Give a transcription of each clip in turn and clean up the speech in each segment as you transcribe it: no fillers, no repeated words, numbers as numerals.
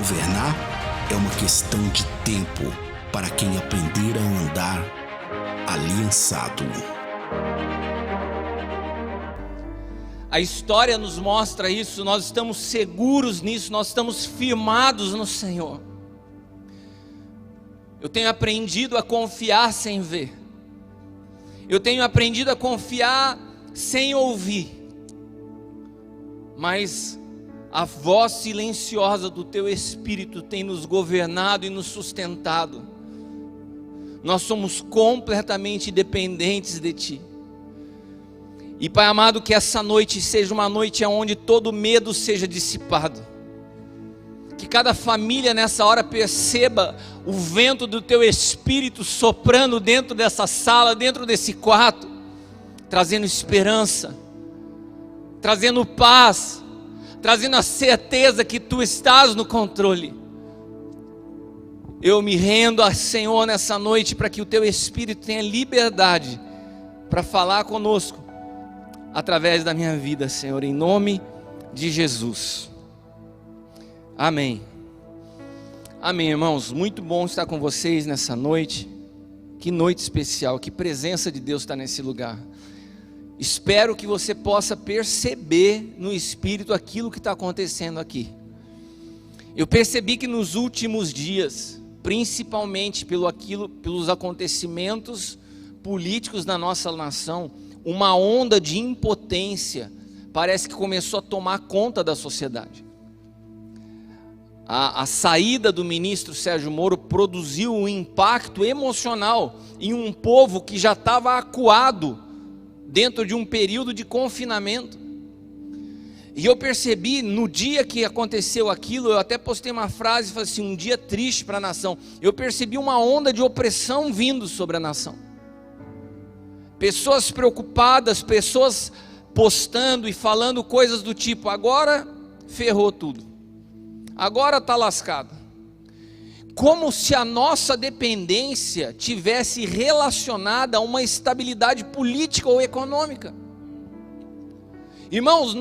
Governar é uma questão de tempo para quem aprender a andar aliançado. A história nos mostra isso, nós estamos seguros nisso, nós estamos firmados no Senhor. Eu tenho aprendido a confiar sem ver. Eu tenho aprendido a confiar sem ouvir. Mas a voz silenciosa do Teu Espírito tem nos governado e nos sustentado. Nós somos completamente dependentes de Ti. E Pai amado, que essa noite seja uma noite onde todo medo seja dissipado. Que cada família nessa hora perceba o vento do Teu Espírito soprando dentro dessa sala, dentro desse quarto, trazendo esperança, trazendo paz, trazendo a certeza que Tu estás no controle. Eu me rendo ao Senhor nessa noite para que o Teu Espírito tenha liberdade para falar conosco através da minha vida, Senhor, em nome de Jesus. Amém. Amém, irmãos. Muito bom estar com vocês nessa noite. Que noite especial, que presença de Deus está nesse lugar. Espero que você possa perceber no Espírito aquilo que está acontecendo aqui. Eu percebi que nos últimos dias, principalmente pelos acontecimentos políticos da nossa nação, uma onda de impotência parece que começou a tomar conta da sociedade. A saída do ministro Sérgio Moro produziu um impacto emocional em um povo que já estava acuado dentro de um período de confinamento. E eu percebi, no dia que aconteceu aquilo, eu até postei uma frase, falei assim, um dia triste para a nação. Eu percebi uma onda de opressão vindo sobre a nação. Pessoas preocupadas, pessoas postando e falando coisas do tipo, agora ferrou tudo, agora está lascado. Como se a nossa dependência tivesse relacionada a uma estabilidade política ou econômica. Irmãos,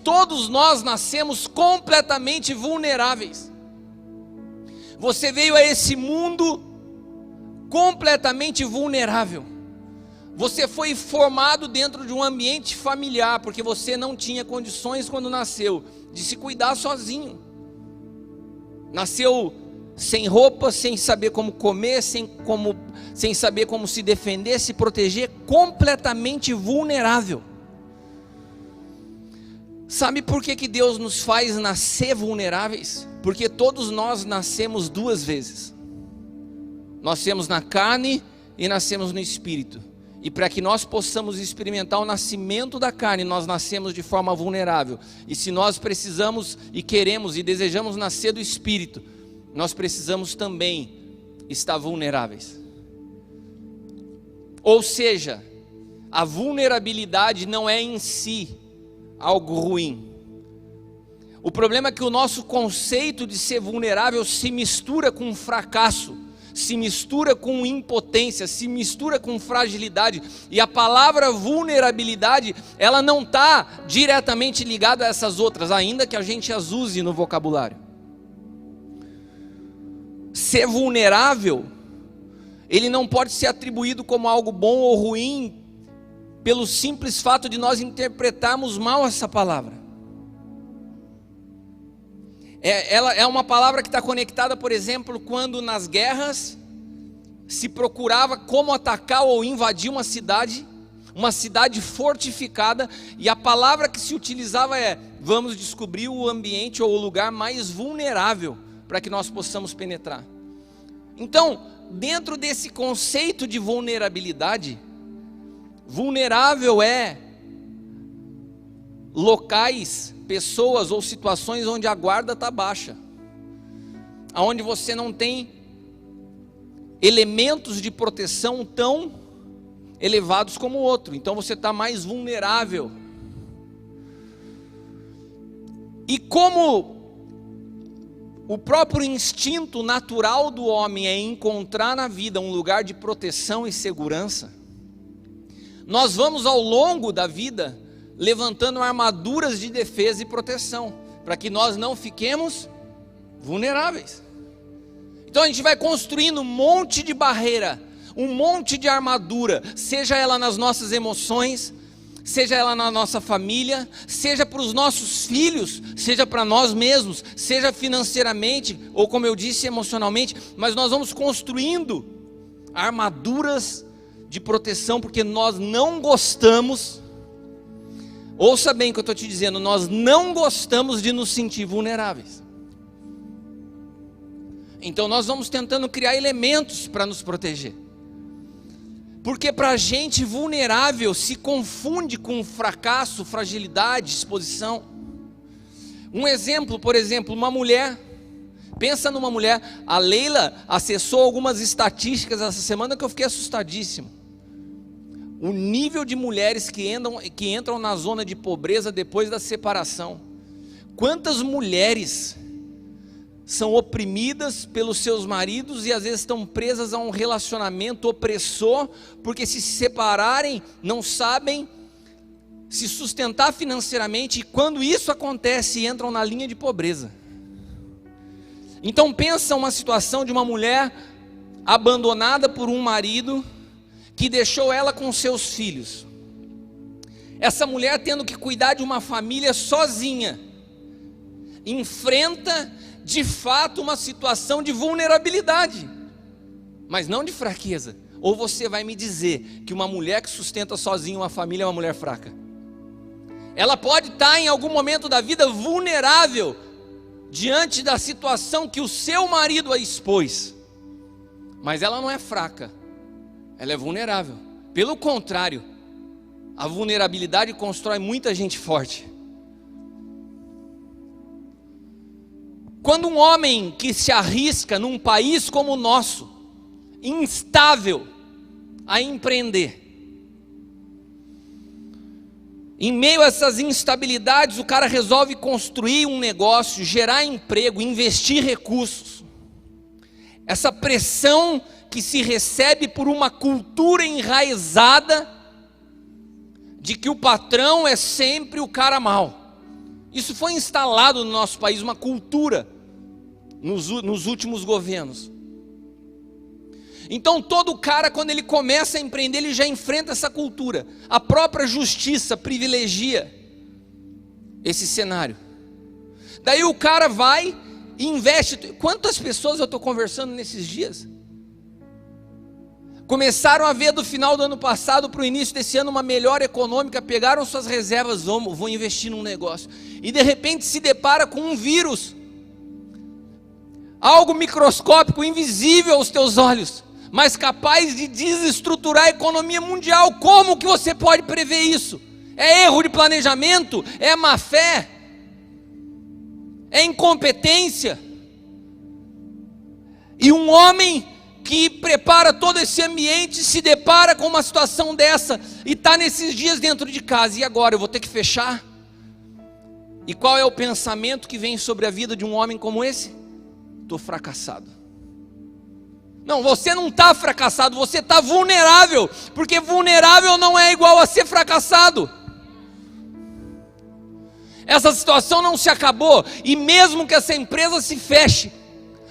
todos nós nascemos completamente vulneráveis. Você veio a esse mundo completamente vulnerável. Você foi formado dentro de um ambiente familiar, porque você não tinha condições quando nasceu, de se cuidar sozinho. Nasceu sem roupa, sem saber como comer, sem saber como se defender, se proteger, completamente vulnerável. Sabe por que Deus nos faz nascer vulneráveis? Porque todos nós nascemos duas vezes. Nascemos na carne e nascemos no espírito. E para que nós possamos experimentar o nascimento da carne, nós nascemos de forma vulnerável. E se nós precisamos e queremos e desejamos nascer do Espírito, nós precisamos também estar vulneráveis. Ou seja, a vulnerabilidade não é em si algo ruim. O problema é que o nosso conceito de ser vulnerável se mistura com fracasso, se mistura com impotência, se mistura com fragilidade, e a palavra vulnerabilidade, ela não está diretamente ligada a essas outras, ainda que a gente as use no vocabulário. Ser vulnerável, ele não pode ser atribuído como algo bom ou ruim, pelo simples fato de nós interpretarmos mal essa palavra. Ela é uma palavra que está conectada, por exemplo, quando nas guerras se procurava como atacar ou invadir uma cidade fortificada, e a palavra que se utilizava é: vamos descobrir o ambiente ou o lugar mais vulnerável para que nós possamos penetrar. Então, dentro desse conceito de vulnerabilidade, vulnerável é locais, pessoas ou situações onde a guarda está baixa, onde você não tem elementos de proteção tão elevados como o outro, então você está mais vulnerável. E como o próprio instinto natural do homem é encontrar na vida um lugar de proteção e segurança, nós vamos ao longo da vida levantando armaduras de defesa e proteção, para que nós não fiquemos vulneráveis. Então a gente vai construindo um monte de barreira, um monte de armadura, seja ela nas nossas emoções, seja ela na nossa família, seja para os nossos filhos, seja para nós mesmos, seja financeiramente, ou como eu disse, emocionalmente, mas nós vamos construindo armaduras de proteção, porque nós não gostamos, ouça bem o que eu estou te dizendo, nós não gostamos de nos sentir vulneráveis. Então nós vamos tentando criar elementos para nos proteger. Porque para a gente vulnerável se confunde com fracasso, fragilidade, exposição. Um exemplo, por exemplo, uma mulher. Pensa numa mulher. A Leila acessou algumas estatísticas essa semana que eu fiquei assustadíssimo. O nível de mulheres que entram na zona de pobreza depois da separação. Quantas mulheres são oprimidas pelos seus maridos e às vezes estão presas a um relacionamento opressor, porque se separarem, não sabem se sustentar financeiramente, e quando isso acontece, entram na linha de pobreza. Então pensa uma situação de uma mulher abandonada por um marido, que deixou ela com seus filhos. Essa mulher tendo que cuidar de uma família sozinha, enfrenta de fato uma situação de vulnerabilidade, mas não de fraqueza. Ou você vai me dizer que uma mulher que sustenta sozinha uma família é uma mulher fraca? Ela pode estar em algum momento da vida vulnerável, diante da situação que o seu marido a expôs, mas ela não é fraca, ela é vulnerável. Pelo contrário, a vulnerabilidade constrói muita gente forte. Quando um homem que se arrisca num país como o nosso, instável, a empreender, em meio a essas instabilidades, o cara resolve construir um negócio, gerar emprego, investir recursos. Essa pressão que se recebe por uma cultura enraizada de que o patrão é sempre o cara mau. Isso foi instalado no nosso país, uma cultura, nos últimos governos. Então todo cara, quando ele começa a empreender, ele já enfrenta essa cultura. A própria justiça privilegia esse cenário. Daí o cara vai e investe. Quantas pessoas eu estou conversando nesses dias? Começaram a ver do final do ano passado para o início desse ano uma melhora econômica, pegaram suas reservas, vou investir num negócio. E de repente se depara com um vírus. Algo microscópico, invisível aos teus olhos, mas capaz de desestruturar a economia mundial. Como que você pode prever isso? É erro de planejamento? É má fé? É incompetência? E um homem que prepara todo esse ambiente se depara com uma situação dessa e está nesses dias dentro de casa. E agora, eu vou ter que fechar? E qual é o pensamento que vem sobre a vida de um homem como esse? Estou fracassado. Não, você não está fracassado, você está vulnerável, porque vulnerável não é igual a ser fracassado. Essa situação não se acabou, e mesmo que essa empresa se feche,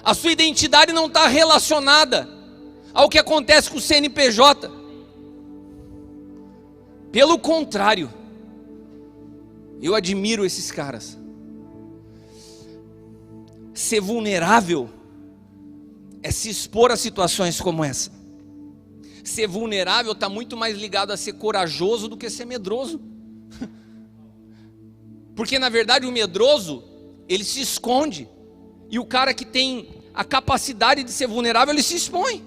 a sua identidade não está relacionada ao que acontece com o CNPJ. Pelo contrário, eu admiro esses caras. Ser vulnerável é se expor a situações como essa. Ser vulnerável está muito mais ligado a ser corajoso do que ser medroso. Porque na verdade o medroso, ele se esconde. E o cara que tem a capacidade de ser vulnerável, ele se expõe.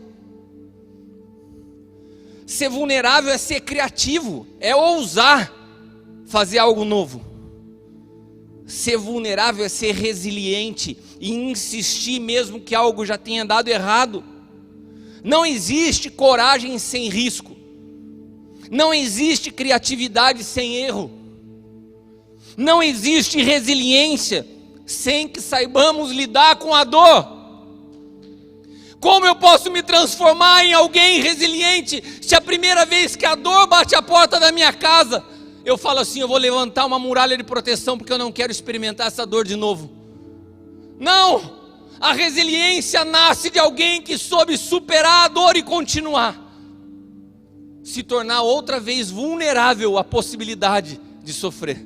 Ser vulnerável é ser criativo, é ousar fazer algo novo. Ser vulnerável é ser resiliente e insistir mesmo que algo já tenha dado errado. Não existe coragem sem risco. Não existe criatividade sem erro. Não existe resiliência sem que saibamos lidar com a dor. Como eu posso me transformar em alguém resiliente se a primeira vez que a dor bate a porta da minha casa, eu falo assim, eu vou levantar uma muralha de proteção porque eu não quero experimentar essa dor de novo? Não, A resiliência nasce de alguém que soube superar a dor e continuar. Se tornar outra vez vulnerável à possibilidade de sofrer.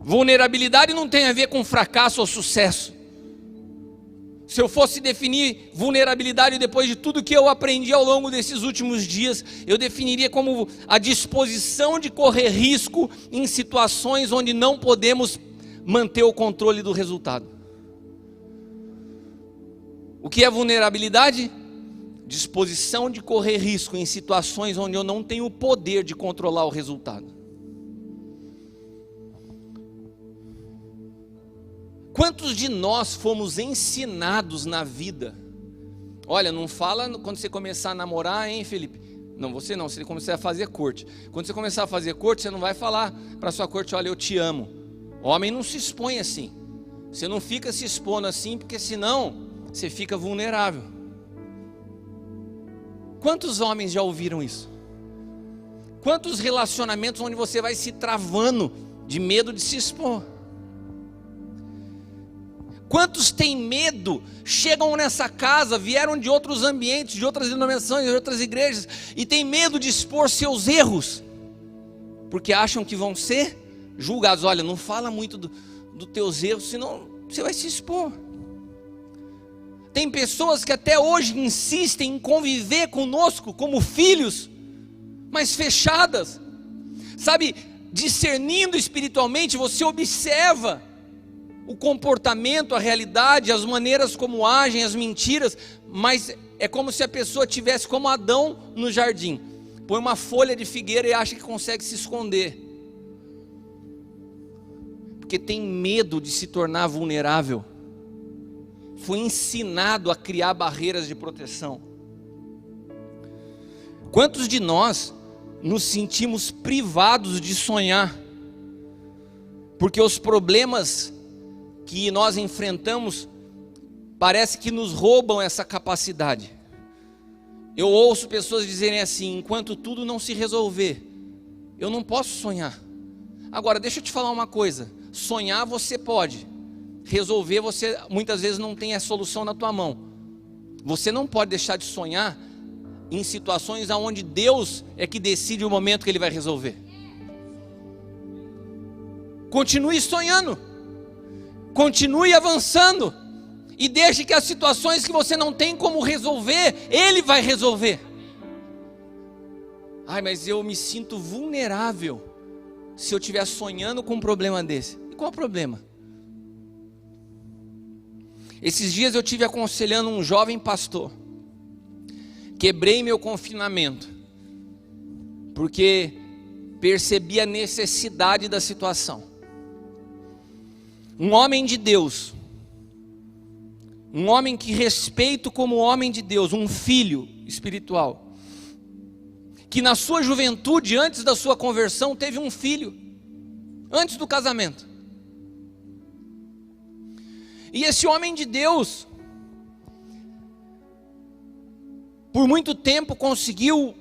Vulnerabilidade não tem a ver com fracasso ou sucesso. Se eu fosse definir vulnerabilidade depois de tudo que eu aprendi ao longo desses últimos dias, eu definiria como a disposição de correr risco em situações onde não podemos manter o controle do resultado. O que é vulnerabilidade? Disposição de correr risco em situações onde eu não tenho o poder de controlar o resultado. Quantos de nós fomos ensinados na vida? Olha, não fala quando você começar a namorar, hein, Felipe? Não, você começar a fazer corte. Quando você começar a fazer corte, você não vai falar para sua corte, olha, eu te amo. Homem não se expõe assim. Você não fica se expondo assim, porque senão você fica vulnerável. Quantos homens já ouviram isso? Quantos relacionamentos onde você vai se travando de medo de se expor? Quantos têm medo, chegam nessa casa, vieram de outros ambientes, de outras denominações, de outras igrejas, e têm medo de expor seus erros, porque acham que vão ser julgados. Olha, não fala muito dos teus erros, senão você vai se expor. Tem pessoas que até hoje insistem em conviver conosco como filhos, mas fechadas. Sabe, discernindo espiritualmente, você observa o comportamento, a realidade, as maneiras como agem, as mentiras, mas é como se a pessoa tivesse como Adão no jardim, põe uma folha de figueira e acha que consegue se esconder, porque tem medo de se tornar vulnerável, foi ensinado a criar barreiras de proteção. Quantos de nós nos sentimos privados de sonhar, porque os problemas que nós enfrentamos, parece que nos roubam essa capacidade. Eu ouço pessoas dizerem assim, enquanto tudo não se resolver, eu não posso sonhar. Agora, deixa eu te falar uma coisa, sonhar você pode, resolver você muitas vezes não tem a solução na tua mão. Você não pode deixar de sonhar em situações onde Deus é que decide o momento que Ele vai resolver. Continue sonhando. Continue avançando e deixe que as situações que você não tem como resolver, Ele vai resolver. Ai, mas eu me sinto vulnerável se eu estiver sonhando com um problema desse. E qual o problema? Esses dias eu estive aconselhando um jovem pastor. Quebrei meu confinamento, porque percebi a necessidade da situação. Um homem de Deus, um homem que respeito como homem de Deus, um filho espiritual, que na sua juventude, antes da sua conversão, teve um filho, antes do casamento. E esse homem de Deus, por muito tempo conseguiu,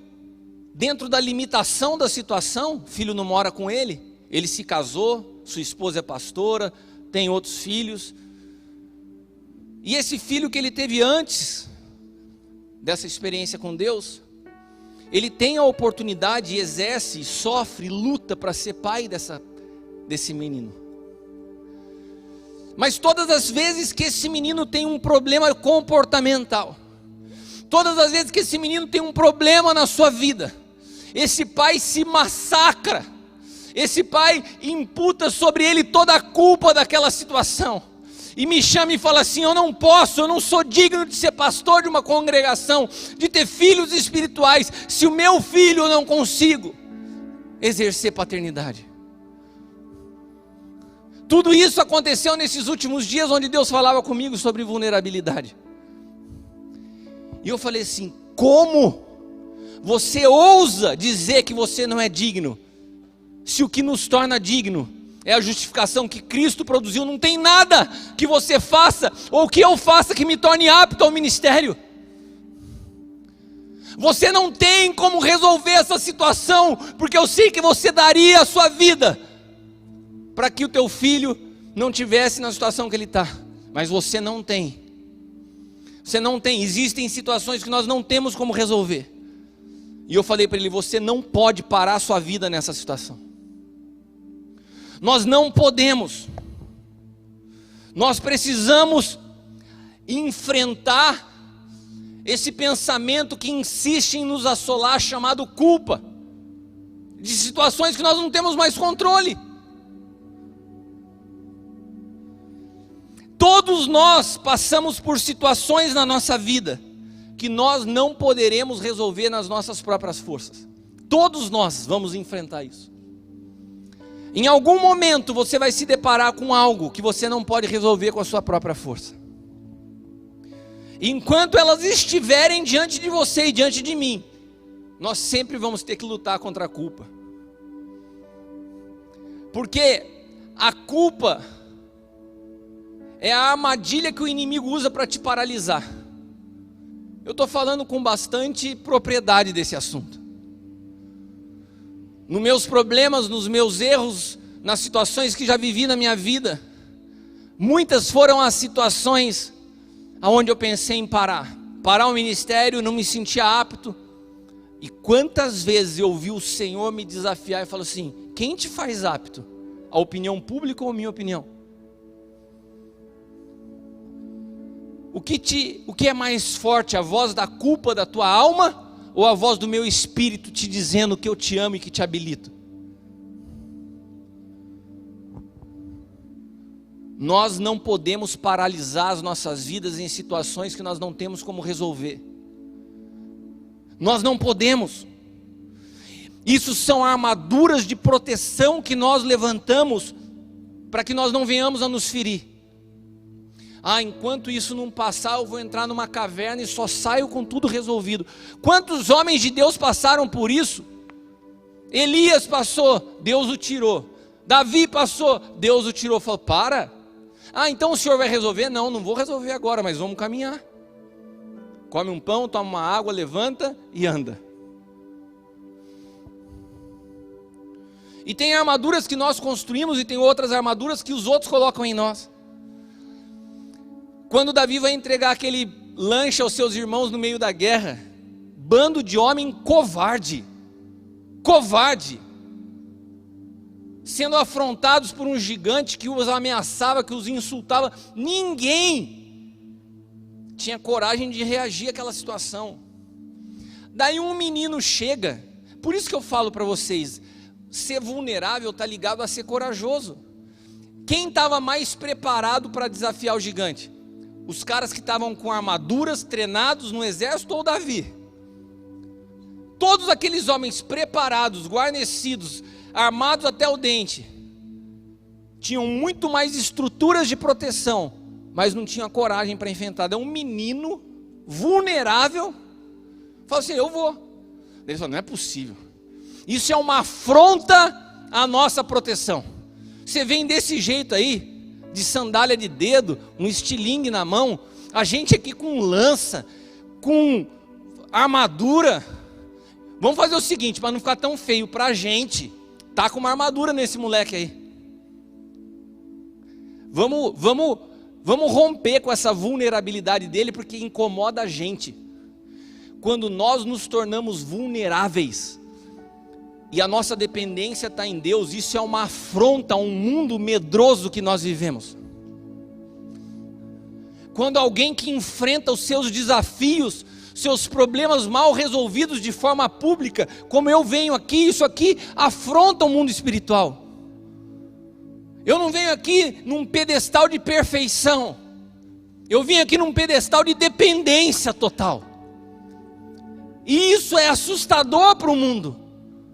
dentro da limitação da situação, o filho não mora com ele, ele se casou, sua esposa é pastora, tem outros filhos, e esse filho que ele teve antes dessa experiência com Deus, ele tem a oportunidade, exerce, sofre, luta para ser pai desse menino. Mas todas as vezes que esse menino tem um problema comportamental, todas as vezes que esse menino tem um problema na sua vida, esse pai se massacra, esse pai imputa sobre ele toda a culpa daquela situação, e me chama e fala assim, eu não posso, eu não sou digno de ser pastor de uma congregação, de ter filhos espirituais, se o meu filho eu não consigo exercer paternidade. Tudo isso aconteceu nesses últimos dias, onde Deus falava comigo sobre vulnerabilidade, e eu falei assim, como você ousa dizer que você não é digno, se o que nos torna digno é a justificação que Cristo produziu? Não tem nada que você faça ou que eu faça que me torne apto ao ministério. Você não tem como resolver essa situação, porque eu sei que você daria a sua vida para que o teu filho não tivesse na situação que ele está. Mas você não tem. Você não tem. Existem situações que nós não temos como resolver. E eu falei para ele: você não pode parar a sua vida nessa situação. Nós não podemos. Nós precisamos enfrentar esse pensamento que insiste em nos assolar, chamado culpa, de situações que nós não temos mais controle. Todos nós passamos por situações na nossa vida que nós não poderemos resolver nas nossas próprias forças. Todos nós vamos enfrentar isso. Em algum momento você vai se deparar com algo que você não pode resolver com a sua própria força. Enquanto elas estiverem diante de você e diante de mim, nós sempre vamos ter que lutar contra a culpa. Porque a culpa é a armadilha que o inimigo usa para te paralisar. Eu estou falando com bastante propriedade desse assunto. Nos meus problemas, nos meus erros, nas situações que já vivi na minha vida, muitas foram as situações aonde eu pensei em parar o ministério, não me sentia apto. E quantas vezes eu ouvi o Senhor me desafiar e falou assim: quem te faz apto? A opinião pública ou a minha opinião? O que é mais forte, a voz da culpa da tua alma ou a voz do meu espírito te dizendo que eu te amo e que te habilito? Nós não podemos paralisar as nossas vidas em situações que nós não temos como resolver. Nós não podemos. Isso são armaduras de proteção que nós levantamos para que nós não venhamos a nos ferir. Enquanto isso não passar, eu vou entrar numa caverna e só saio com tudo resolvido. Quantos homens de Deus passaram por isso? Elias passou, Deus o tirou. Davi passou, Deus o tirou. Falou: para. Então o Senhor vai resolver? Não vou resolver agora, mas vamos caminhar. Come um pão, toma uma água, levanta e anda. E tem armaduras que nós construímos e tem outras armaduras que os outros colocam em nós. Quando Davi vai entregar aquele lanche aos seus irmãos no meio da guerra, bando de homem covarde, sendo afrontados por um gigante que os ameaçava, que os insultava, ninguém tinha coragem de reagir àquela situação. Daí um menino chega. Por isso que eu falo para vocês, ser vulnerável está ligado a ser corajoso. Quem estava mais preparado para desafiar o gigante? Os caras que estavam com armaduras, treinados no exército, ou Davi? Todos aqueles homens preparados, guarnecidos, armados até o dente, tinham muito mais estruturas de proteção, mas não tinham coragem para enfrentar. É um menino vulnerável, fala assim: eu vou. Ele falou: não é possível. Isso é uma afronta à nossa proteção. Você vem desse jeito aí, de sandália de dedo, um estilingue na mão, a gente aqui com lança, com armadura. Vamos fazer o seguinte, para não ficar tão feio para a gente, tá com uma armadura nesse moleque aí. Vamos romper com essa vulnerabilidade dele, porque incomoda a gente. Quando nós nos tornamos vulneráveis e a nossa dependência está em Deus, isso é uma afronta a um mundo medroso que nós vivemos. Quando alguém que enfrenta os seus desafios, seus problemas mal resolvidos de forma pública, como eu venho aqui, isso aqui afronta o mundo espiritual. Eu não venho aqui num pedestal de perfeição, eu vim aqui num pedestal de dependência total. E isso é assustador para o mundo.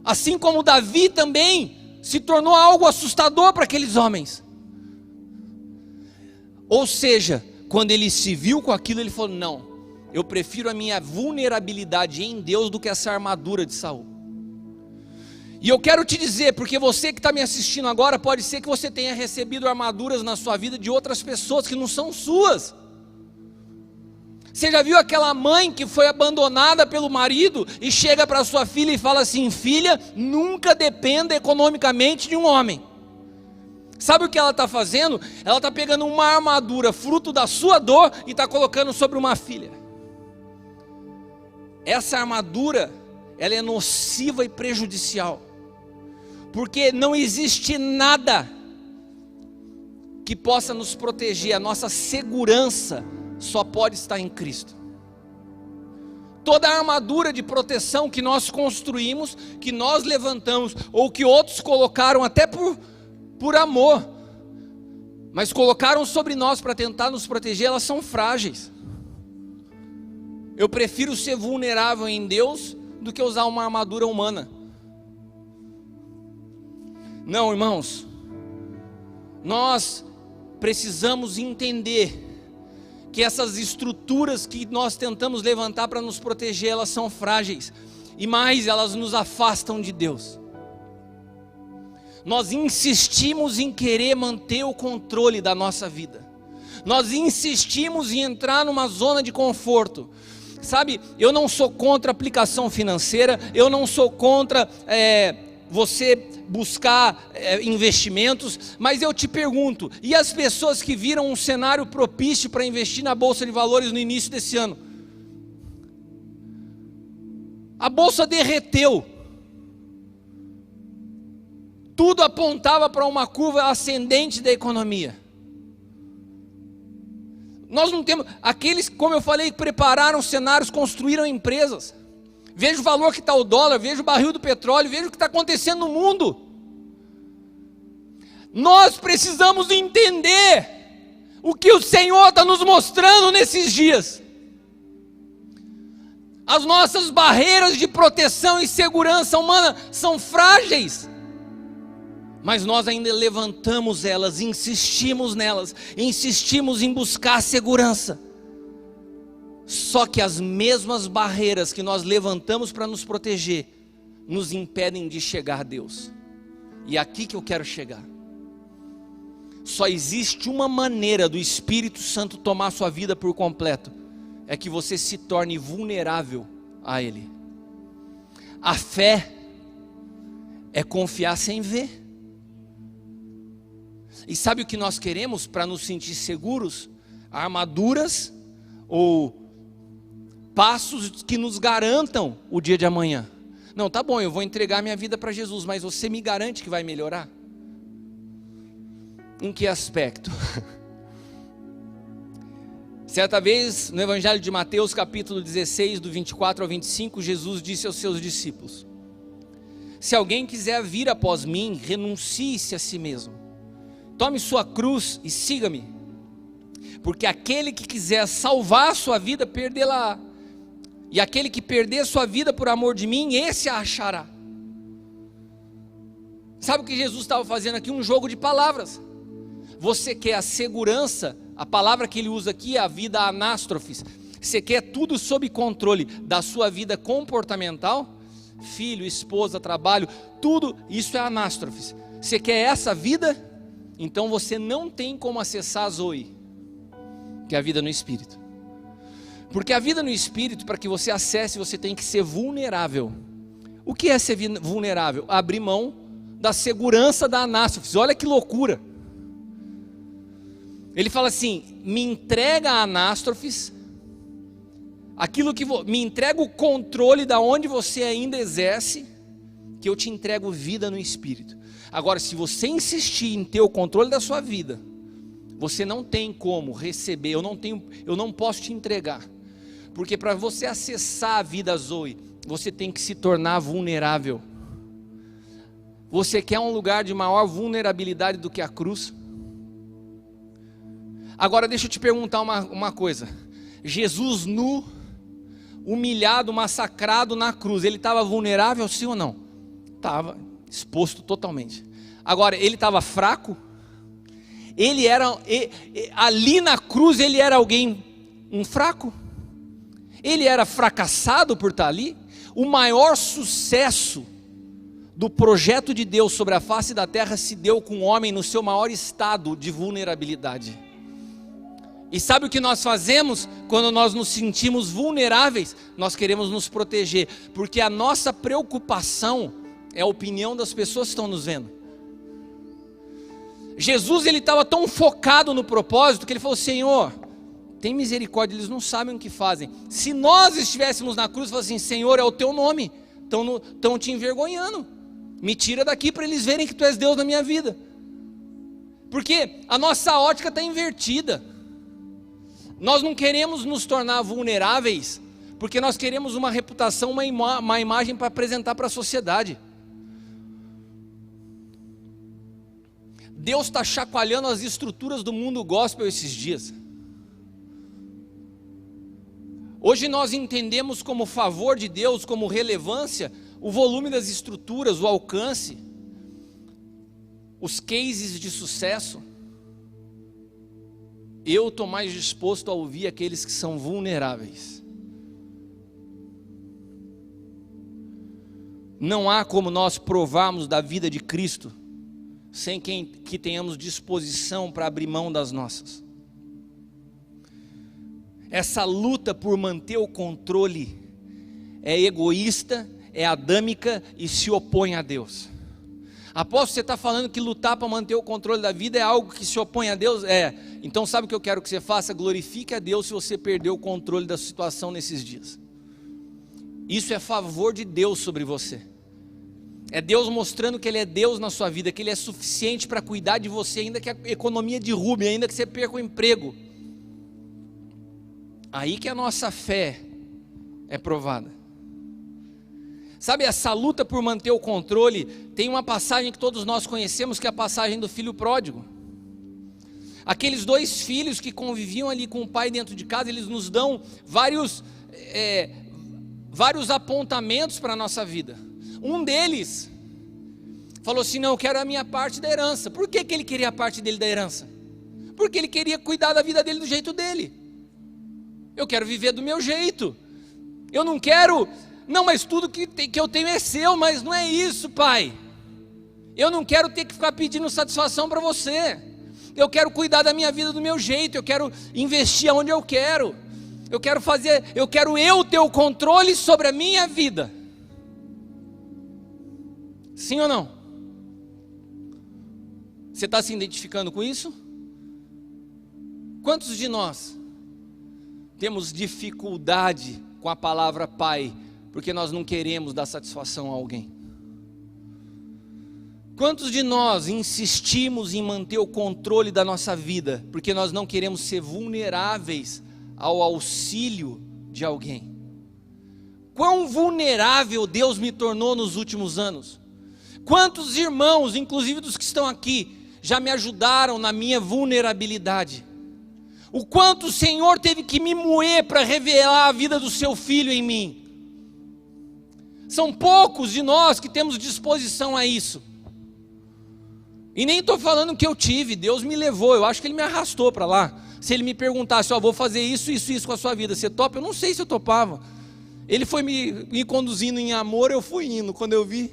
Assim como Davi também se tornou algo assustador para aqueles homens. Ou seja, quando ele se viu com aquilo, ele falou: não, eu prefiro a minha vulnerabilidade em Deus do que essa armadura de Saul. E eu quero te dizer, porque você que está me assistindo agora, pode ser que você tenha recebido armaduras na sua vida de outras pessoas que não são suas. Você já viu aquela mãe que foi abandonada pelo marido e chega para sua filha e fala assim: filha, nunca dependa economicamente de um homem. Sabe o que ela está fazendo? Ela está pegando uma armadura, fruto da sua dor, e está colocando sobre uma filha. Essa armadura, ela é nociva e prejudicial, porque não existe nada que possa nos proteger. A nossa segurança só pode estar em Cristo. Toda a armadura de proteção que nós construímos, que nós levantamos, ou que outros colocaram até por amor, mas colocaram sobre nós para tentar nos proteger, elas são frágeis. Eu prefiro ser vulnerável em Deus do que usar uma armadura humana. Não, irmãos, nós precisamos entender que essas estruturas que nós tentamos levantar para nos proteger, elas são frágeis, e mais, elas nos afastam de Deus. Nós insistimos em querer manter o controle da nossa vida, nós insistimos em entrar numa zona de conforto. Sabe, eu não sou contra aplicação financeira, eu não sou contra você buscar investimentos, mas eu te pergunto, e as pessoas que viram um cenário propício para investir na Bolsa de Valores no início desse ano? A Bolsa derreteu, tudo apontava para uma curva ascendente da economia. Nós não temos, aqueles, como eu falei, que prepararam cenários, construíram empresas. Veja o valor que está o dólar, veja o barril do petróleo, veja o que está acontecendo no mundo. Nós precisamos entender o que o Senhor está nos mostrando nesses dias. As nossas barreiras de proteção e segurança humana são frágeis, mas nós ainda levantamos elas, insistimos nelas, insistimos em buscar segurança. Só que as mesmas barreiras que nós levantamos para nos proteger, nos impedem de chegar a Deus. E é aqui que eu quero chegar. Só existe uma maneira do Espírito Santo tomar sua vida por completo, é que você se torne vulnerável a Ele. A fé é confiar sem ver. E sabe o que nós queremos para nos sentir seguros? Armaduras ou passos que nos garantam o dia de amanhã. Não, tá bom, eu vou entregar minha vida para Jesus, mas você me garante que vai melhorar? Em que aspecto? Certa vez, no Evangelho de Mateus, capítulo 16, do 24 ao 25, Jesus disse aos seus discípulos: se alguém quiser vir após mim, renuncie-se a si mesmo. Tome sua cruz e siga-me, porque aquele que quiser salvar a sua vida, perdê-la, e aquele que perder sua vida por amor de mim, esse a achará. Sabe o que Jesus estava fazendo aqui? Um jogo de palavras. Você quer a segurança, a palavra que ele usa aqui é a vida anástrofes. Você quer tudo sob controle da sua vida comportamental? Filho, esposa, trabalho, tudo isso é anástrofes. Você quer essa vida? Então você não tem como acessar a Zoe, que é a vida no Espírito. Porque a vida no Espírito, para que você acesse, você tem que ser vulnerável. O que é ser vulnerável? Abrir mão da segurança da anástrofes. Olha que loucura. Ele fala assim: me entrega a anástrofes, aquilo que me entrega o controle da onde você ainda exerce, que eu te entrego vida no Espírito. Agora, se você insistir em ter o controle da sua vida, você não tem como receber, eu não posso te entregar. Porque para você acessar a vida Zoe, você tem que se tornar vulnerável. Você quer um lugar de maior vulnerabilidade do que a cruz? Agora deixa eu te perguntar uma coisa. Jesus nu, humilhado, massacrado na cruz, ele estava vulnerável, sim ou não? Estava exposto totalmente. Agora, ele estava fraco? Ele era, ali na cruz ele era alguém, um fraco? Ele era fracassado por estar ali? O maior sucesso do projeto de Deus sobre a face da terra se deu com o homem no seu maior estado de vulnerabilidade. E sabe o que nós fazemos quando nós nos sentimos vulneráveis? Nós queremos nos proteger, porque a nossa preocupação é a opinião das pessoas que estão nos vendo. Jesus, ele estava tão focado no propósito que ele falou: Senhor, tem misericórdia, eles não sabem o que fazem. Se nós estivéssemos na cruz, falasse assim: Senhor, é o teu nome, estão te envergonhando, me tira daqui para eles verem que tu és Deus na minha vida. Porque a nossa ótica está invertida. Nós não queremos nos tornar vulneráveis, porque nós queremos uma reputação, uma imagem para apresentar para a sociedade. Deus está chacoalhando as estruturas do mundo gospel esses dias. Hoje nós entendemos como favor de Deus, como relevância, o volume das estruturas, o alcance, os cases de sucesso. Eu estou mais disposto a ouvir aqueles que são vulneráveis. Não há como nós provarmos da vida de Cristo sem que tenhamos disposição para abrir mão das nossas. Essa luta por manter o controle é egoísta, é adâmica e se opõe a Deus. Apóstolo, você está falando que lutar para manter o controle da vida é algo que se opõe a Deus? É. Então sabe o que eu quero que você faça? Glorifique a Deus se você perdeu o controle da situação nesses dias. Isso é favor de Deus sobre você. É Deus mostrando que Ele é Deus na sua vida, que Ele é suficiente para cuidar de você, ainda que a economia derrube, ainda que você perca o emprego. Aí que a nossa fé é provada. Sabe, essa luta por manter o controle, tem uma passagem que todos nós conhecemos, que é a passagem do filho pródigo. Aqueles dois filhos que conviviam ali com o pai dentro de casa, eles nos dão vários apontamentos para a nossa vida. Um deles falou assim: não, eu quero a minha parte da herança. Por que ele queria a parte dele da herança? Porque ele queria cuidar da vida dele do jeito dele. Eu quero viver do meu jeito. Eu não quero... Não, mas tudo que eu tenho é seu, mas não é isso, pai. Eu não quero ter que ficar pedindo satisfação para você. Eu quero cuidar da minha vida do meu jeito. Eu quero investir onde eu quero. Eu quero ter o controle sobre a minha vida. Sim ou não? Você está se identificando com isso? Quantos de nós temos dificuldade com a palavra pai, porque nós não queremos dar satisfação a alguém? Quantos de nós insistimos em manter o controle da nossa vida, porque nós não queremos ser vulneráveis ao auxílio de alguém? Quão vulnerável Deus me tornou nos últimos anos? Quantos irmãos, inclusive dos que estão aqui, já me ajudaram na minha vulnerabilidade? O quanto o Senhor teve que me moer para revelar a vida do seu filho em mim? São poucos de nós que temos disposição a isso. E nem estou falando que eu tive, Deus me levou, eu acho que Ele me arrastou para lá. Se Ele me perguntasse: vou fazer isso com a sua vida, você topa? Eu não sei se eu topava. Ele foi me conduzindo em amor, eu fui indo, quando eu vi.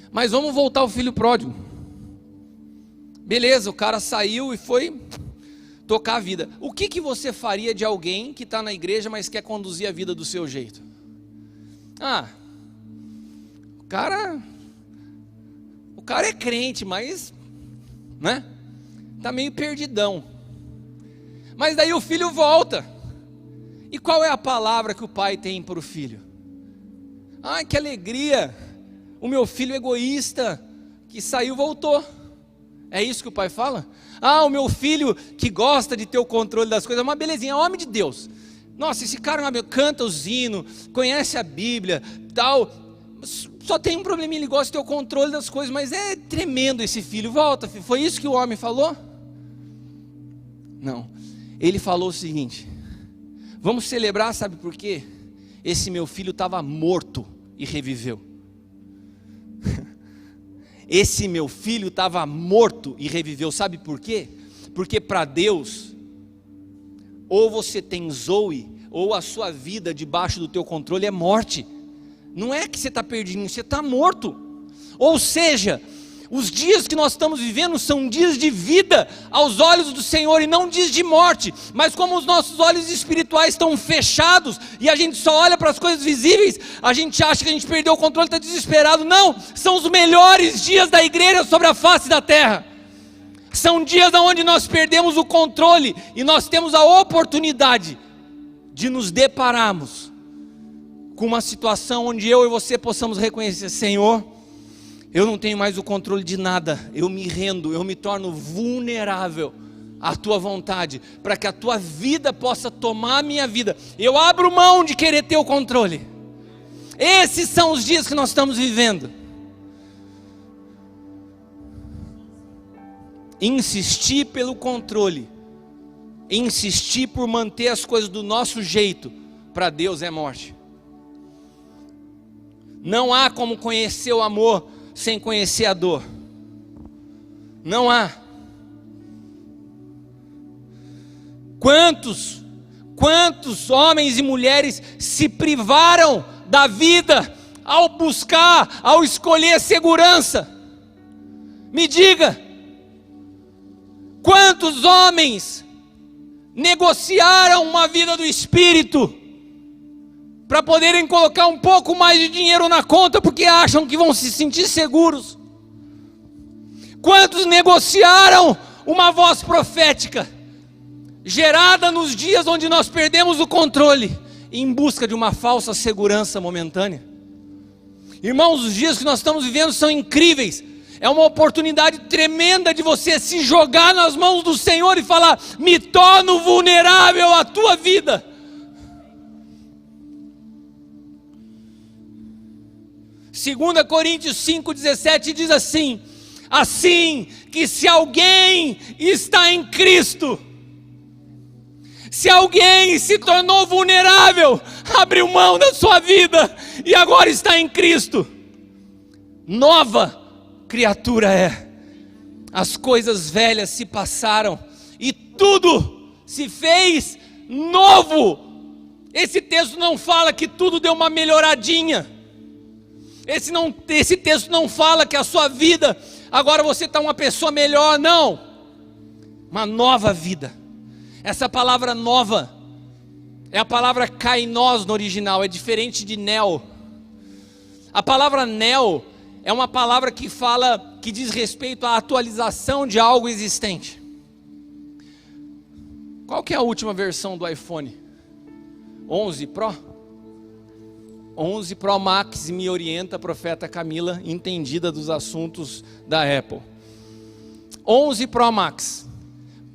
Mas vamos voltar ao filho pródigo. Beleza, o cara saiu e foi tocar a vida. O que você faria de alguém que está na igreja, mas quer conduzir a vida do seu jeito? O cara é crente, mas, né, tá meio perdidão. Mas daí o filho volta. E qual é a palavra que o pai tem para o filho? Que alegria! O meu filho egoísta que saiu voltou. É isso que o pai fala? O meu filho que gosta de ter o controle das coisas, é uma belezinha, é homem de Deus. Nossa, esse cara canta os hinos, conhece a Bíblia, tal. Só tem um probleminha, ele gosta de ter o controle das coisas, mas é tremendo esse filho. Volta, filho. Foi isso que o homem falou? Não. Ele falou o seguinte: vamos celebrar, sabe por quê? Esse meu filho estava morto e reviveu. Esse meu filho estava morto e reviveu, sabe por quê? Porque para Deus, ou você tem Zoe, ou a sua vida debaixo do teu controle é morte. Não é que você está perdido, você está morto. Ou seja, Os dias que nós estamos vivendo são dias de vida aos olhos do Senhor e não dias de morte. Mas como os nossos olhos espirituais estão fechados e a gente só olha para as coisas visíveis, a gente acha que a gente perdeu o controle, está desesperado. Não, são os melhores dias da igreja sobre a face da terra. São dias onde nós perdemos o controle e nós temos a oportunidade de nos depararmos com uma situação onde eu e você possamos reconhecer: Senhor, eu não tenho mais o controle de nada, eu me rendo, eu me torno vulnerável à tua vontade, para que a tua vida possa tomar a minha vida. Eu abro mão de querer ter o controle. Esses são os dias que nós estamos vivendo. Insistir pelo controle, insistir por manter as coisas do nosso jeito, para Deus é morte. Não há como conhecer o amor sem conhecer a dor. Não há. Quantos homens e mulheres se privaram da vida ao buscar, ao escolher segurança? Me diga, quantos homens negociaram uma vida do Espírito para poderem colocar um pouco mais de dinheiro na conta, porque acham que vão se sentir seguros? Quantos negociaram uma voz profética, gerada nos dias onde nós perdemos o controle, em busca de uma falsa segurança momentânea? Irmãos, os dias que nós estamos vivendo são incríveis. É uma oportunidade tremenda de você se jogar nas mãos do Senhor e falar: me torno vulnerável à tua vida. 2 Coríntios 5,17 diz assim: assim que se alguém está em Cristo, se alguém se tornou vulnerável, abriu mão da sua vida e agora está em Cristo, nova criatura é. As coisas velhas se passaram e tudo se fez novo. Esse texto não fala que tudo deu uma melhoradinha. Esse texto não fala que a sua vida, agora você está uma pessoa melhor, não. Uma nova vida. Essa palavra nova é a palavra kainos no original, é diferente de neo. A palavra neo é uma palavra que diz respeito à atualização de algo existente. Qual que é a última versão do iPhone? 11 Pro? 11 Pro Max, me orienta a profeta Camila, entendida dos assuntos da Apple. 11 Pro Max.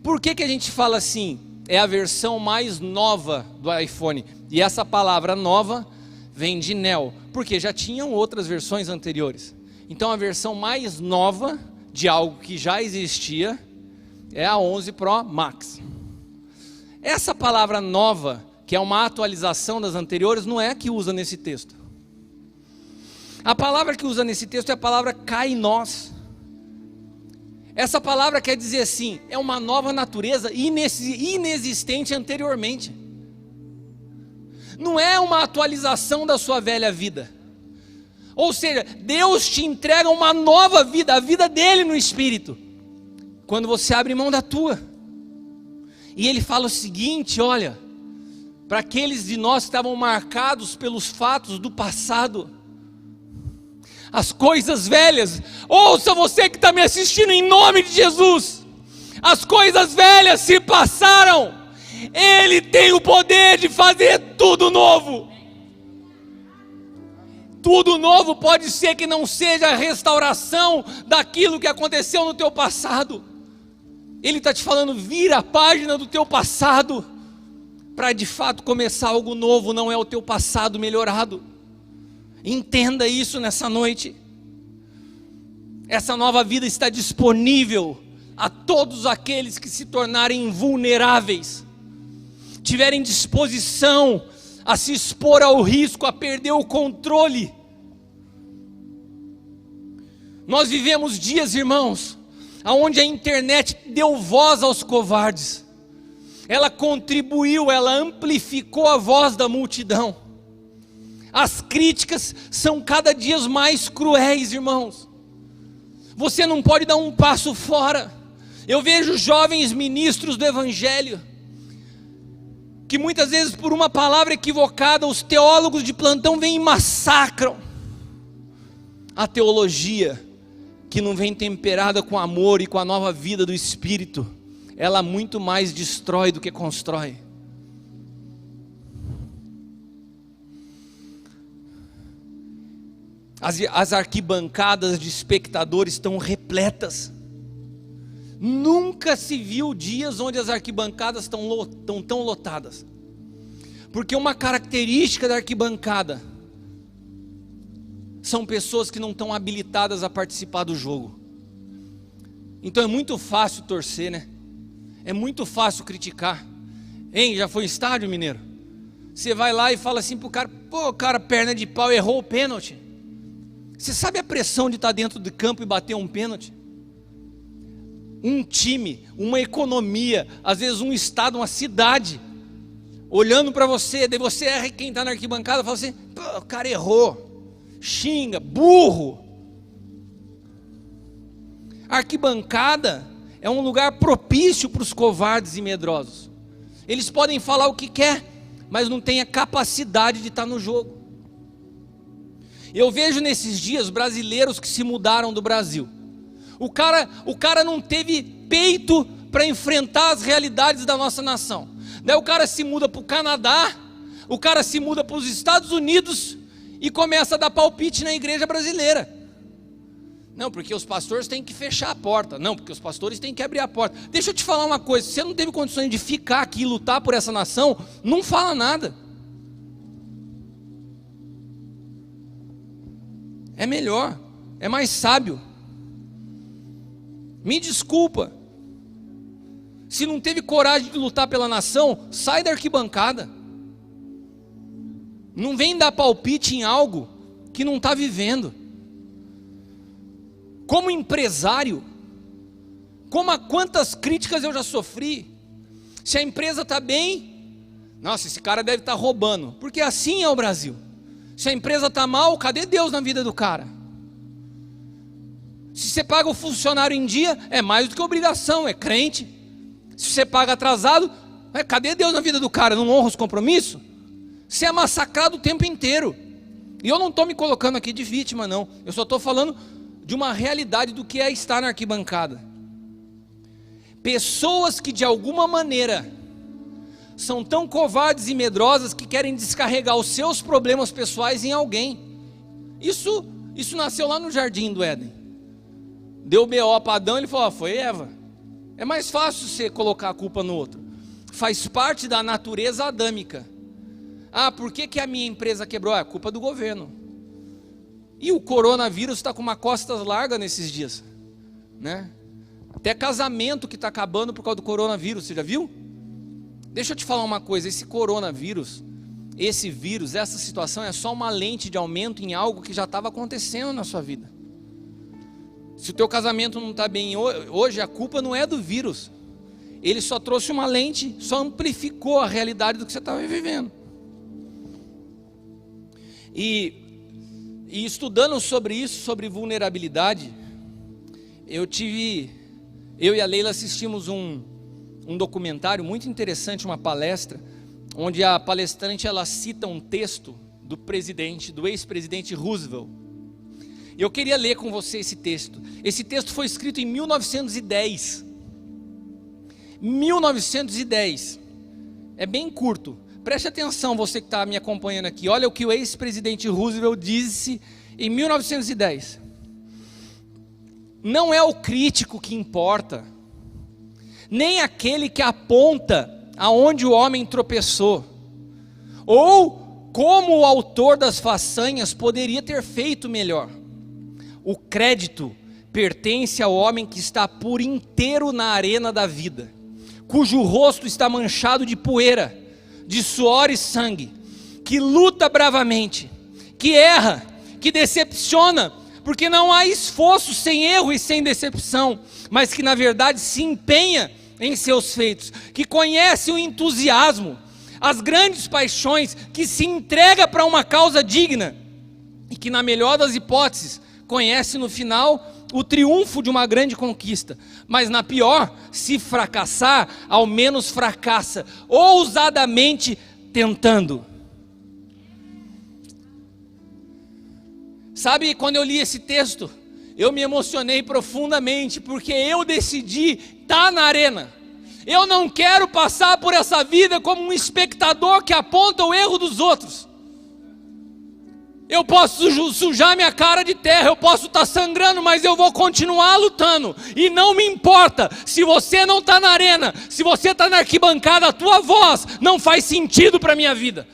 Por que a gente fala assim? É a versão mais nova do iPhone. E essa palavra nova vem de Neo, porque já tinham outras versões anteriores. Então a versão mais nova de algo que já existia é a 11 Pro Max. Essa palavra nova, que é uma atualização das anteriores, não é a que usa nesse texto. A palavra que usa nesse texto é a palavra kainos. Essa palavra quer dizer assim, é uma nova natureza inexistente anteriormente. Não é uma atualização da sua velha vida. Ou seja, Deus te entrega uma nova vida, a vida dele no Espírito, quando você abre mão da tua. E ele fala o seguinte: olha, para aqueles de nós que estavam marcados pelos fatos do passado, as coisas velhas, ouça você que está me assistindo em nome de Jesus, as coisas velhas se passaram, Ele tem o poder de fazer tudo novo. Tudo novo pode ser que não seja a restauração daquilo que aconteceu no teu passado. Ele está te falando, vira a página do teu passado, para de fato começar algo novo, não é o teu passado melhorado. Entenda isso nessa noite. Essa nova vida está disponível a todos aqueles que se tornarem vulneráveis, tiverem disposição a se expor ao risco, a perder o controle. Nós vivemos dias, irmãos, onde a internet deu voz aos covardes. Ela contribuiu, ela amplificou a voz da multidão. As críticas são cada dia mais cruéis, irmãos. Você não pode dar um passo fora. Eu vejo jovens ministros do Evangelho, que muitas vezes por uma palavra equivocada, os teólogos de plantão vêm e massacram. A teologia, que não vem temperada com amor e com a nova vida do Espírito, ela muito mais destrói do que constrói. As arquibancadas de espectadores estão repletas. Nunca se viu dias onde as arquibancadas estão tão lotadas. Porque uma característica da arquibancada são pessoas que não estão habilitadas a participar do jogo. Então é muito fácil torcer, né? É muito fácil criticar. Hein, já foi em estádio, mineiro? Você vai lá e fala assim pro cara: pô, cara, perna de pau, errou o pênalti. Você sabe a pressão de estar dentro do campo e bater um pênalti? Um time, uma economia, às vezes um estado, uma cidade, olhando para você, daí você erra, e quem está na arquibancada fala assim: pô, o cara errou, xinga, burro. A arquibancada é um lugar propício para os covardes e medrosos. Eles podem falar o que quer, mas não têm a capacidade de estar no jogo. Eu vejo nesses dias brasileiros que se mudaram do Brasil. O cara não teve peito para enfrentar as realidades da nossa nação. Daí o cara se muda para o Canadá, o cara se muda para os Estados Unidos e começa a dar palpite na igreja brasileira. Não, porque os pastores têm que fechar a porta. Não, porque os pastores têm que abrir a porta. Deixa eu te falar uma coisa: se você não teve condições de ficar aqui e lutar por essa nação, não fala nada. É melhor, é mais sábio. Me desculpa, se não teve coragem de lutar pela nação, sai da arquibancada. Não vem dar palpite em algo que não está vivendo. Como empresário, quantas críticas eu já sofri. Se a empresa está bem, nossa, esse cara deve estar roubando, porque assim é o Brasil. Se a empresa está mal, cadê Deus na vida do cara? Se você paga o funcionário em dia, é mais do que obrigação, é crente. Se você paga atrasado, cadê Deus na vida do cara? Não honra os compromissos? Você é massacrado o tempo inteiro. E eu não estou me colocando aqui de vítima, não. Eu só estou falando de uma realidade do que é estar na arquibancada. Pessoas que de alguma maneira são tão covardes e medrosas que querem descarregar os seus problemas pessoais em alguém. Isso nasceu lá no jardim do Éden. Deu B.O. para Adão, ele falou: foi Eva. É mais fácil você colocar a culpa no outro. Faz parte da natureza adâmica. Por que a minha empresa quebrou? É culpa do governo. E o coronavírus está com uma costas larga nesses dias, né? Até casamento que está acabando por causa do coronavírus, você já viu? Deixa eu te falar uma coisa: esse coronavírus, esse vírus, essa situação é só uma lente de aumento em algo que já estava acontecendo na sua vida. Se o teu casamento não está bem hoje, a culpa não é do vírus. Ele só trouxe uma lente, só amplificou a realidade do que você estava vivendo. E estudando sobre isso, sobre vulnerabilidade, eu e a Leila assistimos um documentário muito interessante, uma palestra, onde a palestrante ela cita um texto do ex-presidente Roosevelt. Eu queria ler com você esse texto. Esse texto foi escrito em 1910. 1910. É bem curto. Preste atenção, você que está me acompanhando aqui. Olha o que o ex-presidente Roosevelt disse em 1910. Não é o crítico que importa, nem aquele que aponta aonde o homem tropeçou, ou como o autor das façanhas poderia ter feito melhor. O crédito pertence ao homem que está por inteiro na arena da vida, cujo rosto está manchado de poeira, de suor e sangue, que luta bravamente, que erra, que decepciona, porque não há esforço sem erro e sem decepção, mas que na verdade se empenha em seus feitos, que conhece o entusiasmo, as grandes paixões, que se entrega para uma causa digna, e que na melhor das hipóteses, conhece no final o triunfo de uma grande conquista. Mas na pior, se fracassar, ao menos fracassa, ousadamente tentando. Sabe, quando eu li esse texto, eu me emocionei profundamente, porque eu decidi estar na arena. Eu não quero passar por essa vida como um espectador que aponta o erro dos outros. Eu posso sujar minha cara de terra, eu posso estar sangrando, mas eu vou continuar lutando. E não me importa, se você não está na arena, se você está na arquibancada, a tua voz não faz sentido para a minha vida.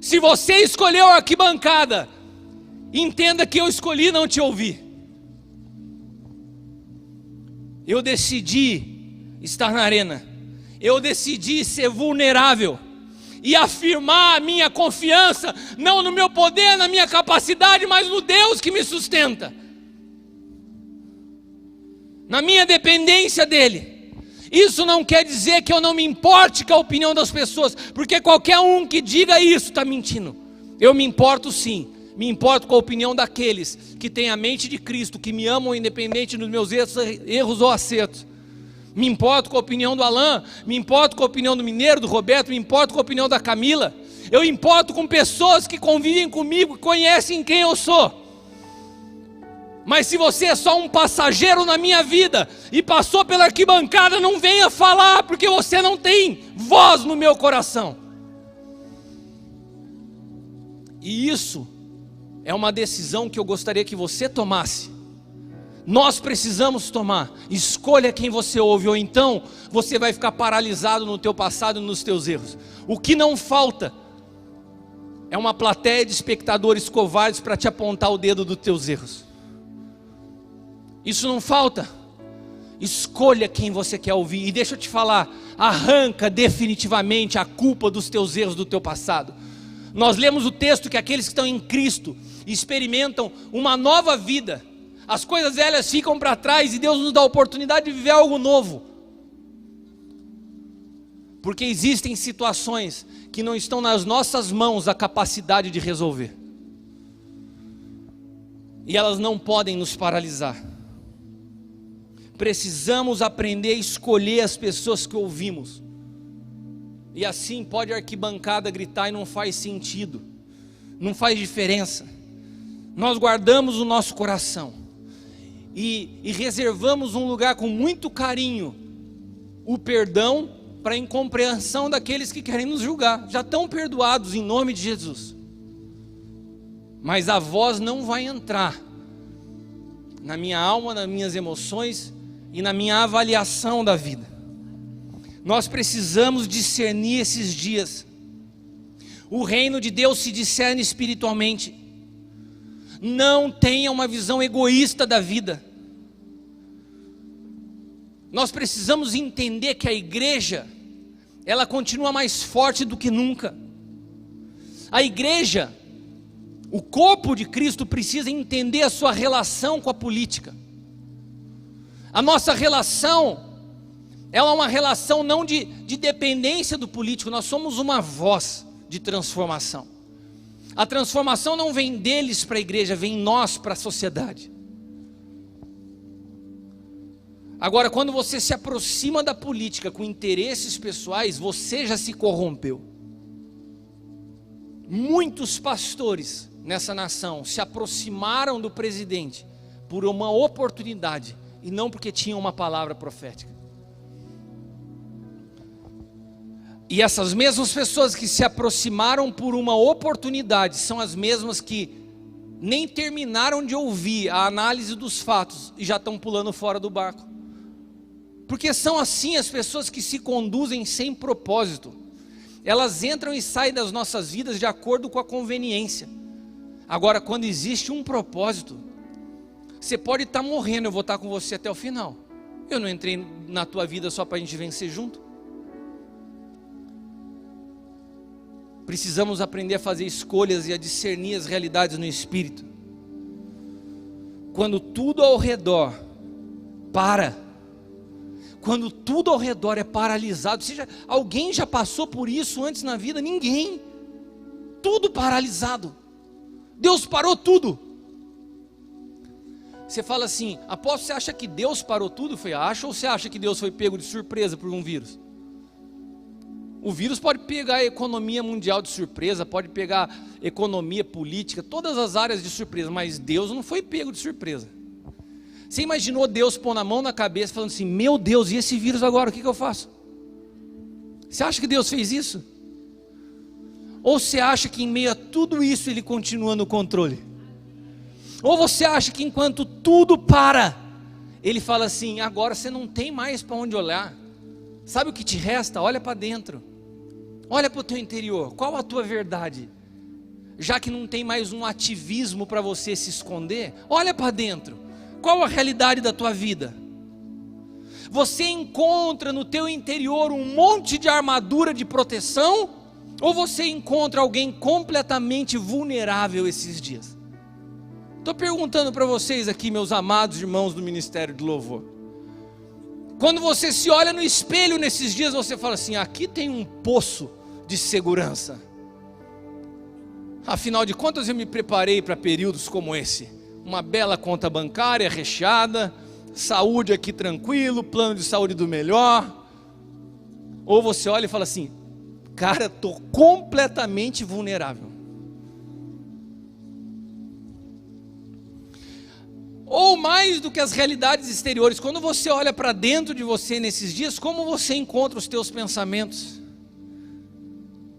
Se você escolheu a arquibancada, entenda que eu escolhi não te ouvir. Eu decidi estar na arena. Eu decidi ser vulnerável e afirmar a minha confiança, não no meu poder, na minha capacidade, mas no Deus que me sustenta, na minha dependência dEle. Isso não quer dizer que eu não me importe com a opinião das pessoas, porque qualquer um que diga isso está mentindo. Eu me importo sim, me importo com a opinião daqueles que têm a mente de Cristo, que me amam independente dos meus erros ou acertos. Me importo com a opinião do Alan, me importo com a opinião do Mineiro, do Roberto, me importo com a opinião da Camila. Eu importo com pessoas que convivem comigo, que conhecem quem eu sou. Mas se você é só um passageiro na minha vida e passou pela arquibancada, não venha falar, porque você não tem voz no meu coração. E isso é uma decisão que eu gostaria que você tomasse. Nós precisamos tomar. Escolha quem você ouve, ou então você vai ficar paralisado no teu passado e nos teus erros. O que não falta é uma plateia de espectadores covardes para te apontar o dedo dos teus erros. Isso não falta. Escolha quem você quer ouvir. E deixa eu te falar, arranca definitivamente a culpa dos teus erros do teu passado. Nós lemos o texto que aqueles que estão em Cristo experimentam uma nova vida. As coisas velhas ficam para trás e Deus nos dá a oportunidade de viver algo novo. Porque existem situações que não estão nas nossas mãos a capacidade de resolver. E elas não podem nos paralisar. Precisamos aprender a escolher as pessoas que ouvimos. E assim pode a arquibancada gritar e não faz sentido. Não faz diferença. Nós guardamos o nosso coração. E reservamos um lugar com muito carinho, o perdão para a incompreensão daqueles que querem nos julgar. Já estão perdoados em nome de Jesus. Mas a voz não vai entrar na minha alma, nas minhas emoções e na minha avaliação da vida. Nós precisamos discernir esses dias. O reino de Deus se discerne espiritualmente. Não tenha uma visão egoísta da vida. Nós precisamos entender que a igreja, ela continua mais forte do que nunca. A igreja, o corpo de Cristo precisa entender a sua relação com a política. A nossa relação, ela é uma relação não de dependência do político, nós somos uma voz de transformação. A transformação não vem deles para a igreja, vem nós para a sociedade. Agora, quando você se aproxima da política com interesses pessoais, você já se corrompeu. Muitos pastores nessa nação se aproximaram do presidente por uma oportunidade e não porque tinham uma palavra profética. E essas mesmas pessoas que se aproximaram por uma oportunidade são as mesmas que nem terminaram de ouvir a análise dos fatos e já estão pulando fora do barco. Porque são assim as pessoas que se conduzem sem propósito. Elas entram e saem das nossas vidas de acordo com a conveniência. Agora, quando existe um propósito, você pode estar morrendo, eu vou estar com você até o final. Eu não entrei na tua vida só para a gente vencer junto. Precisamos aprender a fazer escolhas e a discernir as realidades no Espírito. Quando tudo ao redor para, quando tudo ao redor é paralisado, alguém já passou por isso antes na vida? Ninguém. Tudo paralisado. Deus parou tudo. Você fala assim: apóstolo, você acha que Deus parou tudo? Eu falei: acha, ou você acha que Deus foi pego de surpresa por um vírus? O vírus pode pegar a economia mundial de surpresa, pode pegar economia política, todas as áreas de surpresa, mas Deus não foi pego de surpresa. Você imaginou Deus pôr a mão na cabeça falando assim: meu Deus, e esse vírus agora, o que eu faço? Você acha que Deus fez isso? Ou você acha que em meio a tudo isso Ele continua no controle? Ou você acha que enquanto tudo para, Ele fala assim: agora você não tem mais para onde olhar, sabe o que te resta? Olha para dentro, olha para o teu interior, qual a tua verdade? Já que não tem mais um ativismo para você se esconder, olha para dentro, qual a realidade da tua vida? Você encontra no teu interior um monte de armadura de proteção, ou você encontra alguém completamente vulnerável esses dias? Estou perguntando para vocês aqui, meus amados irmãos do Ministério de Louvor. Quando você se olha no espelho nesses dias, você fala assim: aqui tem um poço de segurança. Afinal de contas, eu me preparei para períodos como esse. Uma bela conta bancária recheada, saúde aqui tranquilo, plano de saúde do melhor. Ou você olha e fala assim: cara, estou completamente vulnerável. Ou mais do que as realidades exteriores, quando você olha para dentro de você nesses dias, como você encontra os teus pensamentos?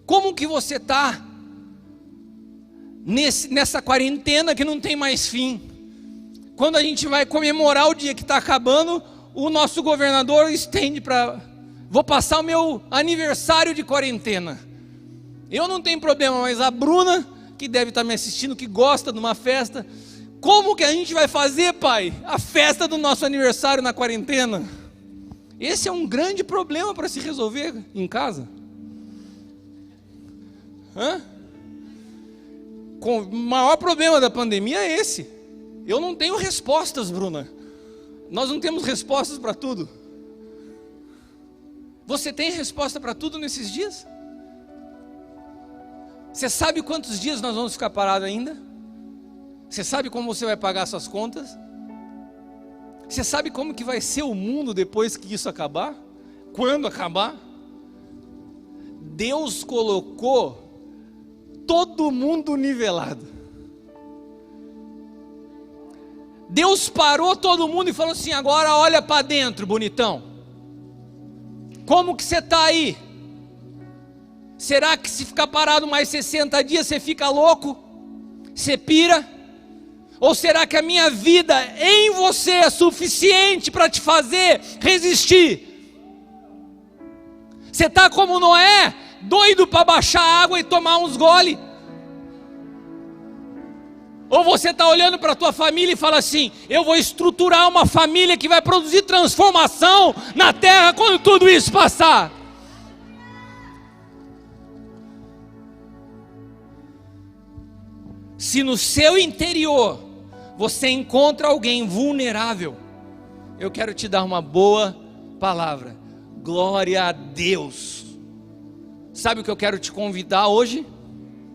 Como que você está nessa quarentena que não tem mais fim? Quando a gente vai comemorar o dia que está acabando, o nosso governador estende para: vou passar o meu aniversário de quarentena. Eu não tenho problema, mas a Bruna, que deve estar me assistindo, que gosta de uma festa, como que a gente vai fazer, pai, a festa do nosso aniversário na quarentena? Esse é um grande problema para se resolver em casa. O maior problema da pandemia é esse. Eu não tenho respostas, Bruna. Nós não temos respostas para tudo. Você tem resposta para tudo nesses dias? Você sabe quantos dias nós vamos ficar parados ainda? Você sabe como você vai pagar suas contas? Você sabe como que vai ser o mundo depois que isso acabar? Quando acabar? Deus colocou todo mundo nivelado. Deus parou todo mundo e falou assim: agora olha para dentro, bonitão. Como que você está aí? Será que se ficar parado mais 60 dias você fica louco? Você pira? Ou será que a minha vida em você é suficiente para te fazer resistir? Você está como Noé, doido para baixar a água e tomar uns gole? Ou você está olhando para a tua família e fala assim: eu vou estruturar uma família que vai produzir transformação na terra quando tudo isso passar? Se no seu interior você encontra alguém vulnerável, eu quero te dar uma boa palavra: glória a Deus. Sabe o que eu quero te convidar hoje?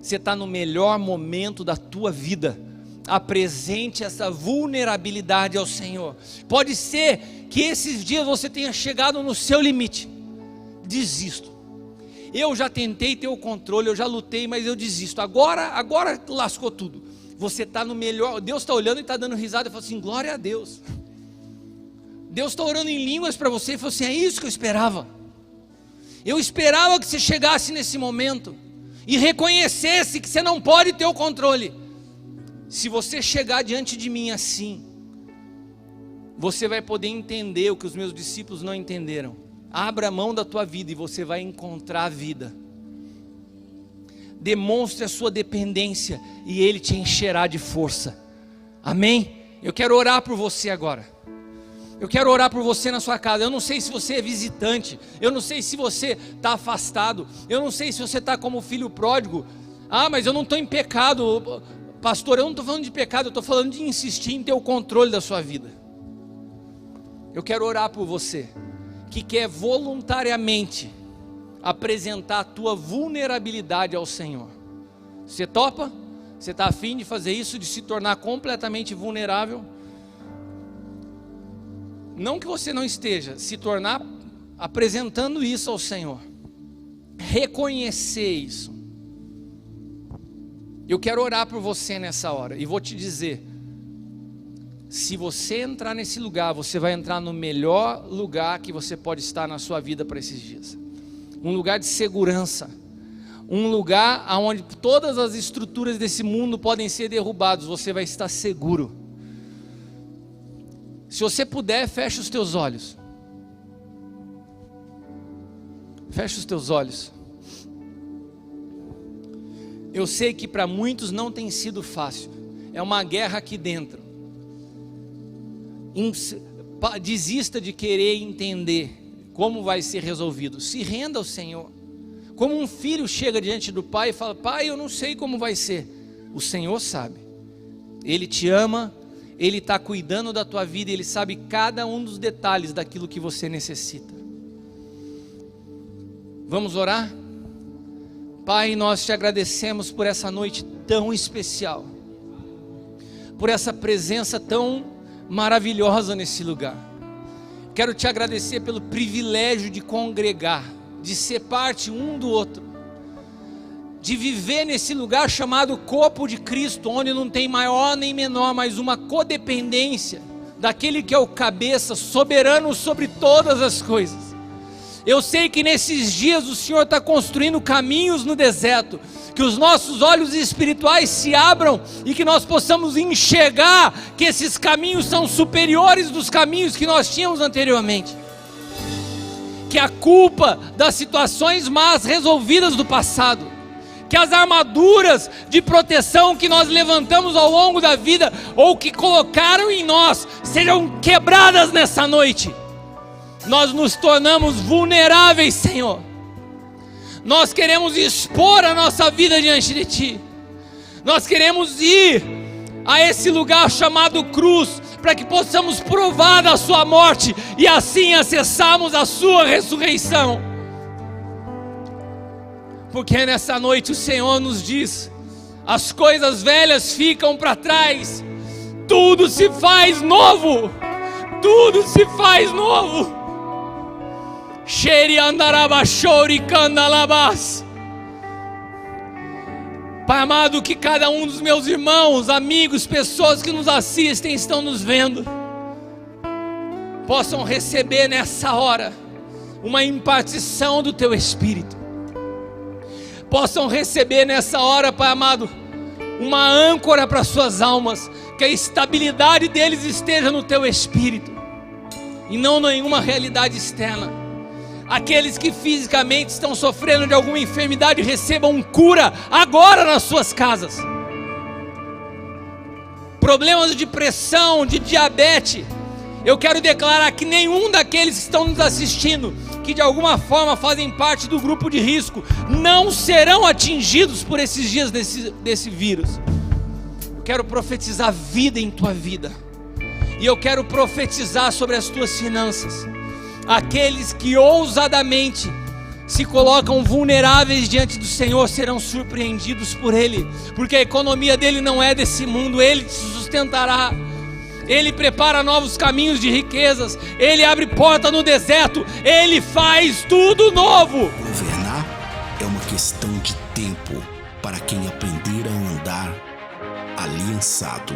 Você está no melhor momento da tua vida. Apresente essa vulnerabilidade ao Senhor. Pode ser que esses dias você tenha chegado no seu limite. Desisto. Eu já tentei ter o controle, eu já lutei, mas eu desisto. Agora lascou tudo. Você está no melhor. Deus está olhando e está dando risada e fala assim: glória a Deus. Deus está orando em línguas para você e falou assim: é isso que eu esperava. Eu esperava que você chegasse nesse momento e reconhecesse que você não pode ter o controle. Se você chegar diante de mim assim, você vai poder entender o que os meus discípulos não entenderam. Abra a mão da tua vida e você vai encontrar a vida. Demonstre a sua dependência e Ele te encherá de força. Amém? Eu quero orar por você agora. Eu quero orar por você na sua casa. Eu não sei se você é visitante, eu não sei se você está afastado, eu não sei se você está como filho pródigo. Ah, mas eu não estou em pecado, pastor. Eu não estou falando de pecado, eu estou falando de insistir em ter o controle da sua vida. Eu quero orar por você que quer voluntariamente apresentar a tua vulnerabilidade ao Senhor. Você topa? Você está afim de fazer isso, de se tornar completamente vulnerável? não que você não esteja, se tornar apresentando isso ao Senhor, reconhecer isso. Eu quero orar por você nessa hora, e vou te dizer, se você entrar nesse lugar, você vai entrar no melhor lugar que você pode estar na sua vida para esses dias. Um lugar de segurança, um lugar onde todas as estruturas desse mundo podem ser derrubadas, você vai estar seguro. Se você puder, feche os teus olhos. Feche os teus olhos. Eu sei que para muitos não tem sido fácil. É uma guerra aqui dentro. Desista de querer entender como vai ser resolvido. Se renda ao Senhor. Como um filho chega diante do pai e fala: pai, eu não sei como vai ser. O Senhor sabe. Ele te ama, Ele está cuidando da tua vida, Ele sabe cada um dos detalhes daquilo que você necessita. Vamos orar? Pai, nós te agradecemos por essa noite tão especial, por essa presença tão maravilhosa nesse lugar. Quero te agradecer pelo privilégio de congregar, de ser parte um do outro, de viver nesse lugar chamado corpo de Cristo, onde não tem maior nem menor, mas uma codependência daquele que é o cabeça, soberano sobre todas as coisas. Eu sei que nesses dias o Senhor está construindo caminhos no deserto, que os nossos olhos espirituais se abram e que nós possamos enxergar que esses caminhos são superiores dos caminhos que nós tínhamos anteriormente. Que a culpa das situações más resolvidas do passado, que as armaduras de proteção que nós levantamos ao longo da vida, ou que colocaram em nós, sejam quebradas nessa noite. Nós nos tornamos vulneráveis, Senhor. Nós queremos expor a nossa vida diante de Ti. Nós queremos ir a esse lugar chamado cruz, para que possamos provar da Sua morte e assim acessarmos a Sua ressurreição. Porque nessa noite o Senhor nos diz: as coisas velhas ficam para trás, tudo se faz novo, tudo se faz novo. Pai amado, que cada um dos meus irmãos, amigos, pessoas que nos assistem, estão nos vendo, possam receber nessa hora uma impartição do Teu Espírito. Possam receber nessa hora, Pai amado, uma âncora para suas almas, que a estabilidade deles esteja no Teu Espírito e não em nenhuma realidade externa. Aqueles que fisicamente estão sofrendo de alguma enfermidade, recebam cura agora nas suas casas. Problemas de pressão, de diabetes, eu quero declarar que nenhum daqueles que estão nos assistindo, que de alguma forma fazem parte do grupo de risco, não serão atingidos por esses dias desse vírus. Eu quero profetizar vida em tua vida, e eu quero profetizar sobre as tuas finanças. Aqueles que ousadamente se colocam vulneráveis diante do Senhor serão surpreendidos por Ele, porque a economia dele não é desse mundo. Ele te sustentará, Ele prepara novos caminhos de riquezas, Ele abre porta no deserto, Ele faz tudo novo. Governar é uma questão de tempo para quem aprender a andar aliançado.